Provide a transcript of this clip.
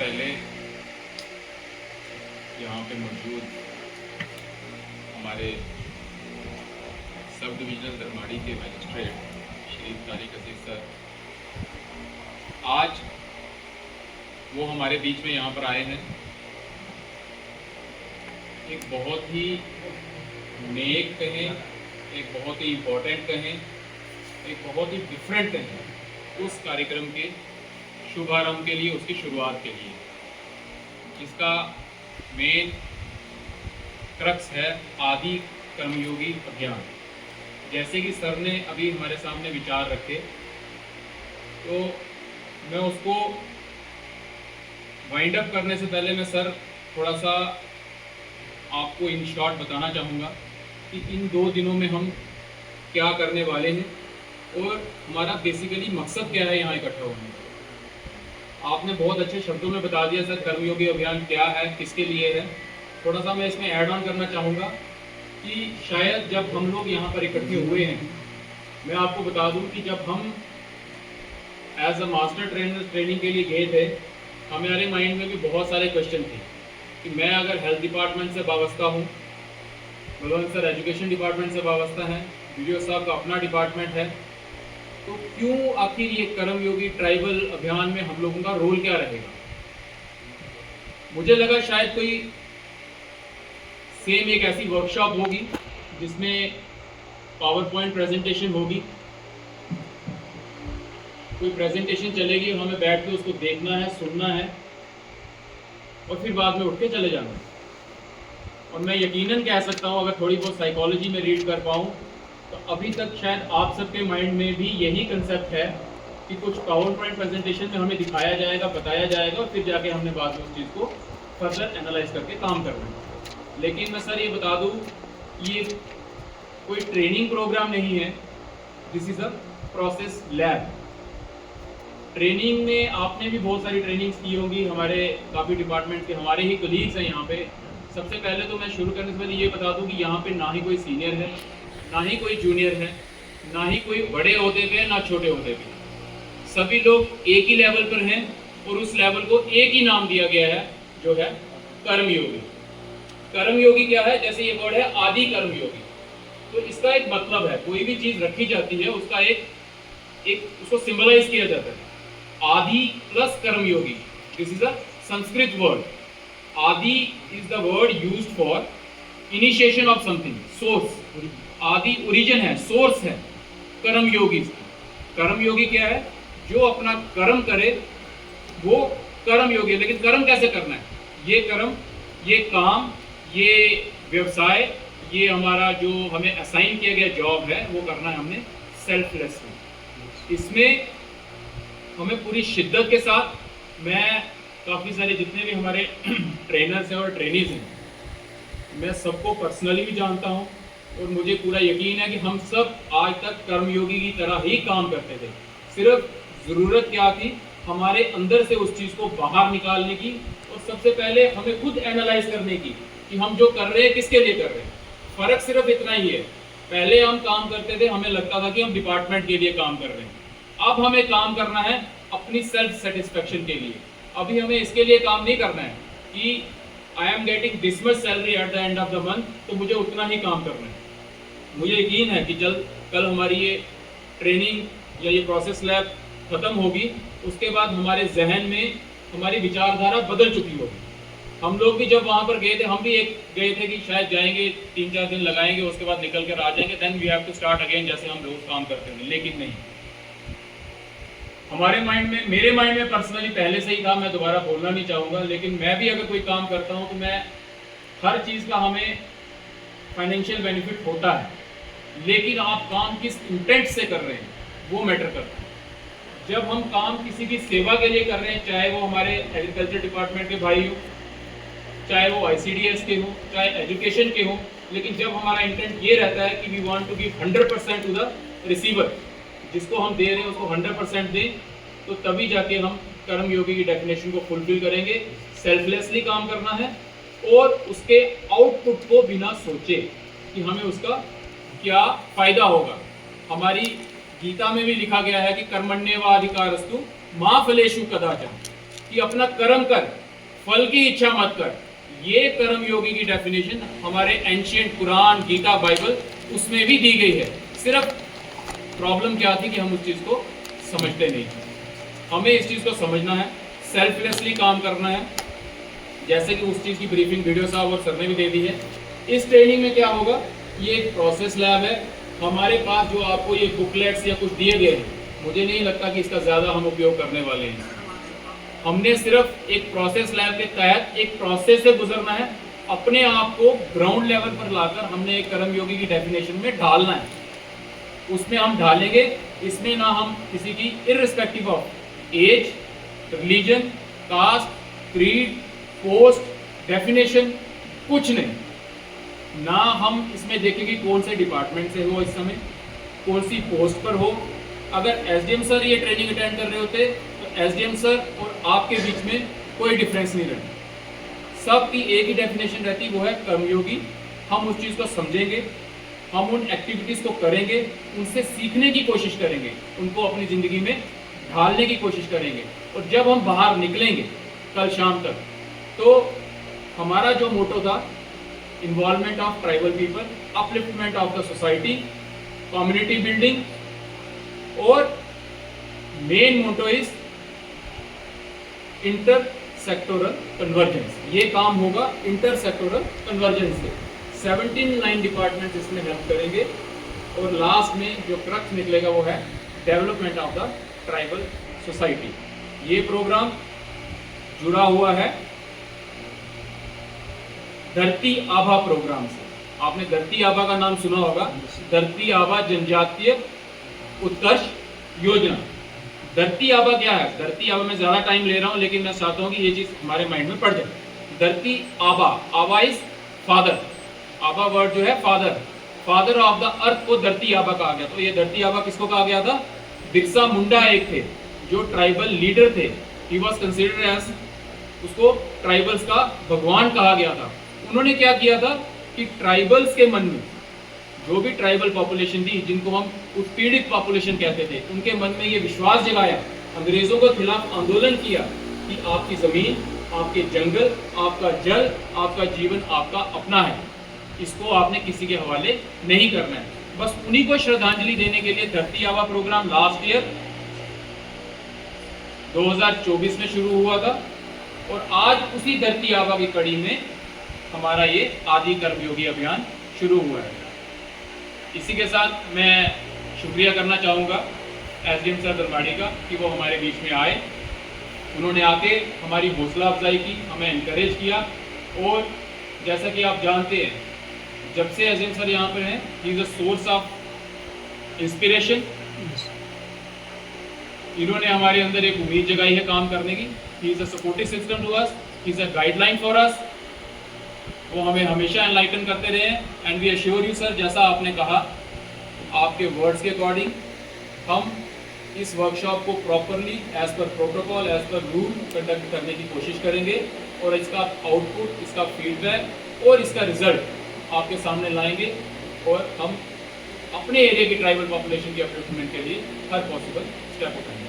पहले यहाँ पे मौजूद हमारे सब डिविजनल दरमाड़ी के मजिस्ट्रेट श्री तारिक अजीज सर आज वो हमारे बीच में यहाँ पर आए हैं। एक बहुत ही नेक कहें, एक बहुत ही इम्पोर्टेंट कहें, एक बहुत ही डिफरेंट कहें उस कार्यक्रम के शुभारंभ के लिए, उसकी शुरुआत के लिए, जिसका मेन क्रक्स है आदि कर्मयोगी अभियान। जैसे कि सर ने अभी हमारे सामने विचार रखे, तो मैं उसको वाइंड अप करने से पहले मैं सर थोड़ा सा आपको इन शॉर्ट बताना चाहूँगा कि इन 2 दिनों में हम क्या करने वाले हैं और हमारा बेसिकली मकसद क्या है यहाँ इकट्ठा होने का। आपने बहुत अच्छे शब्दों में बता दिया सर कर्मयोगी अभियान क्या है, किसके लिए है। थोड़ा सा मैं इसमें ऐड ऑन करना चाहूँगा कि शायद जब हम लोग यहाँ पर इकट्ठे हुए हैं, मैं आपको बता दूँ कि जब हम as a master trainer training के लिए गए थे, हमारे माइंड में भी बहुत सारे क्वेश्चन थे कि मैं अगर हेल्थ डिपार्टमेंट से वाबस्ता हूँ, बलवंत सर एजुकेशन डिपार्टमेंट से वाबस्ता है, वीडियो साहब का अपना डिपार्टमेंट है, तो क्यों आखिर ये कर्मयोगी ट्राइबल अभियान में हम लोगों का रोल क्या रहेगा। मुझे लगा शायद कोई सेम एक ऐसी वर्कशॉप होगी जिसमें पावर पॉइंट प्रेजेंटेशन होगी, कोई प्रेजेंटेशन चलेगी, हमें बैठ के उसको देखना है, सुनना है और फिर बाद में उठ के चले जाना है। और मैं यकीनन कह सकता हूँ, अगर थोड़ी बहुत साइकोलॉजी में रीड कर पाऊँ, तो अभी तक शायद आप सबके माइंड में भी यही कंसेप्ट है कि कुछ पावर पॉइंट प्रेजेंटेशन में हमें दिखाया जाएगा, बताया जाएगा और फिर जाके हमने बाद में उस चीज़ को फर्दर एनालाइज करके काम करना है। लेकिन मैं सर ये बता दूँ, ये कोई ट्रेनिंग प्रोग्राम नहीं है, this is a process lab. Training में आपने भी बहुत सारी ट्रेनिंग्स की होंगी, हमारे काफ़ी डिपार्टमेंट के हमारे ही कलीग्स हैं यहाँ पे। सबसे पहले तो मैं शुरू करने से पहले ये बता दूँ कि यहाँ पे ना ही कोई सीनियर है, ना ही कोई जूनियर है, ना ही कोई बड़े ओहदे पे, ना छोटे ओहदे पे। सभी लोग एक ही लेवल पर हैं और उस लेवल को एक ही नाम दिया गया है, जो है कर्मयोगी। कर्मयोगी क्या है? जैसे ये वर्ड है आदि कर्मयोगी, तो इसका एक मतलब है, कोई भी चीज़ रखी जाती है उसका एक उसको सिंबलाइज किया जाता है। Adi plus Karmayogi, this is a Sanskrit word. Adi is the word used for initiation of something, source. Adi origin है, सोर्स है कर्मयोगी। कर्मयोगी क्या है? जो अपना कर्म करे वो कर्मयोगी है। लेकिन कर्म कैसे करना है? ये कर्म, ये काम, ये व्यवसाय, ये हमारा जो हमें असाइन किया गया जॉब है, वो करना है हमने सेल्फलेसली। इसमें हमें पूरी शिद्दत के साथ, मैं काफ़ी सारे जितने भी हमारे ट्रेनर्स हैं और ट्रेनीज हैं, मैं सबको पर्सनली भी जानता हूं और मुझे पूरा यकीन है कि हम सब आज तक कर्मयोगी की तरह ही काम करते थे। सिर्फ ज़रूरत क्या थी? हमारे अंदर से उस चीज़ को बाहर निकालने की और सबसे पहले हमें खुद एनालाइज करने की कि हम जो कर रहे हैं किसके लिए कर रहे हैं। फ़र्क सिर्फ इतना ही है, पहले हम काम करते थे, हमें लगता था कि हम डिपार्टमेंट के लिए काम कर रहे हैं। अब हमें काम करना है अपनी सेल्फ सेटिस्फेक्शन के लिए। अभी हमें इसके लिए काम नहीं करना है कि I am getting this much salary at the end of the month, तो मुझे उतना ही काम करना है। मुझे यकीन है कि कल हमारी ये ट्रेनिंग या ये प्रोसेस लैब ख़त्म होगी, उसके बाद हमारे जहन में हमारी विचारधारा बदल चुकी होगी। हम लोग भी जब वहाँ पर गए थे, हम भी गए थे कि शायद जाएंगे, 3-4 दिन लगाएंगे, उसके बाद निकल कर आ जाएंगे, then we have to start again, जैसे हम रोज़ काम करते हैं। लेकिन नहीं, हमारे माइंड में, मेरे माइंड में पर्सनली पहले से ही था, मैं दोबारा बोलना नहीं चाहूँगा, लेकिन मैं भी अगर कोई काम करता हूँ तो मैं हर चीज़ का हमें फाइनेंशियल बेनिफिट होता है, लेकिन आप काम किस इंटेंट से कर रहे हैं वो मैटर करता है। जब हम काम किसी की सेवा के लिए कर रहे हैं, चाहे वो हमारे एग्रीकल्चर डिपार्टमेंट के भाई हो, चाहे वो ICDS के हो, चाहे एजुकेशन के हो, लेकिन जब हमारा इंटेंट ये रहता है कि we want to give 100% to the receiver, जिसको हम दे रहे हैं उसको 100% दें, तो तभी जाके हम कर्मयोगी की डेफिनेशन को फुलफिल करेंगे। सेल्फलेसली काम करना है और उसके आउटपुट को बिना सोचे कि हमें उसका क्या फायदा होगा। हमारी गीता में भी लिखा गया है कि कर्मण्येवाधिकारस्तु मा फलेषु कदाचन। कि अपना कर्म कर, फल की इच्छा मत कर। ये कर्म योगी की डेफिनेशन हमारे एंशियंट कुरान, गीता, बाइबल उसमें भी दी गई है। सिर्फ प्रॉब्लम क्या थी कि हम उस चीज़ को समझते नहीं। हमें इस चीज़ को समझना है, सेल्फलेसली काम करना है, जैसे कि उस चीज़ की ब्रीफिंग वीडियो साहब और सर ने भी दे दी है। इस ट्रेनिंग में क्या होगा, ये एक प्रोसेस लैब है। हमारे पास जो आपको ये बुकलेट्स या कुछ दिए गए हैं, मुझे नहीं लगता कि इसका ज़्यादा हम उपयोग करने वाले हैं। हमने सिर्फ एक प्रोसेस लैब के तहत एक प्रोसेस से गुजरना है, अपने आप को ग्राउंड लेवल पर लाकर हमने एक कर्म योगी की डेफिनेशन में ढालना है। उसमें हम ढालेंगे, इसमें ना हम किसी की irrespective of age, religion, caste, creed, post, definition, कुछ नहीं। ना हम इसमें देखेंगे कौन से डिपार्टमेंट से हो इस समय, कौन सी पोस्ट पर हो। अगर एसडीएम सर ये ट्रेनिंग अटेंड कर रहे होते तो एसडीएम सर और आपके बीच में कोई डिफरेंस नहीं रहता, सबकी एक ही डेफिनेशन रहती, वो है कर्मयोगी। हम उस चीज़ को समझेंगे, हम उन एक्टिविटीज़ को करेंगे, उनसे सीखने की कोशिश करेंगे, उनको अपनी ज़िंदगी में ढालने की कोशिश करेंगे। और जब हम बाहर निकलेंगे कल शाम तक, तो हमारा जो मोटो था, involvement of tribal people, upliftment of the society, community building, और main motto is inter sectoral convergence. ये काम होगा इंटर सेक्टोरल कन्वर्जेंस से। 17 डिपार्टमेंट्स इसमें हेल्प करेंगे, और लास्ट में जो क्रक्स निकलेगा वो है development of the tribal society. ये प्रोग्राम जुड़ा हुआ है धरती आभा प्रोग्राम से। आपने धरती आभा का नाम सुना होगा, धरती आभा जनजातीय उत्कर्ष योजना। धरती आभा क्या है? धरती आभा में ज़्यादा टाइम ले रहा हूँ, लेकिन मैं चाहता हूँ कि ये चीज़ हमारे माइंड में पड़ जाए। धरती आभा, आभा इज फादर, आभा वर्ड जो है father, father of the earth को धरती आभा कहा गया। तो ये धरती आभा किसको कहा गया था? बिरसा मुंडा एक थे जो ट्राइबल लीडर थे, ही वॉज कंसिडर्ड एज, उसको ट्राइबल्स का भगवान कहा गया था। उन्होंने क्या किया था कि ट्राइबल्स के मन में, जो भी ट्राइबल पॉपुलेशन थी, जिनको हम उत्पीड़ित पॉपुलेशन कहते थे, उनके मन में ये विश्वास जगाया, अंग्रेजों के खिलाफ आंदोलन किया कि आपकी ज़मीन, आपके जंगल, आपका जल, आपका जीवन आपका अपना है, इसको आपने किसी के हवाले नहीं करना है। बस उन्हीं को श्रद्धांजलि देने के लिए धरती आभा प्रोग्राम लास्ट ईयर 2024 में शुरू हुआ था, और आज उसी धरती आभा की कड़ी में हमारा ये आदि कर्मयोगी अभियान शुरू हुआ है। इसी के साथ मैं शुक्रिया करना चाहूँगा एसडीएम सर दरबाड़ी का कि वो हमारे बीच में आए, उन्होंने आके हमारी हौसला अफजाई की, हमें इनकरेज किया। और जैसा कि आप जानते हैं, जब से एसडीएम सर यहाँ पर हैं, ही is a source of inspiration. इन्होंने हमारे अंदर एक उम्मीद जगाई है काम करने की। He is a supportive system to us, he is a guideline for us. वो हमें हमेशा एनलाइटन करते रहे हैं। And we assure you sir, जैसा आपने कहा, आपके वर्ड्स के अकॉर्डिंग हम इस वर्कशॉप को properly as per protocol, as per rule conduct करने की कोशिश करेंगे, और इसका आउटपुट, इसका फीडबैक और इसका रिजल्ट आपके सामने लाएंगे, और हम अपने एरिया की ट्राइबल पॉपुलेशन के अपलिफ्टमेंट के लिए हर पॉसिबल स्टेप उठाएंगे।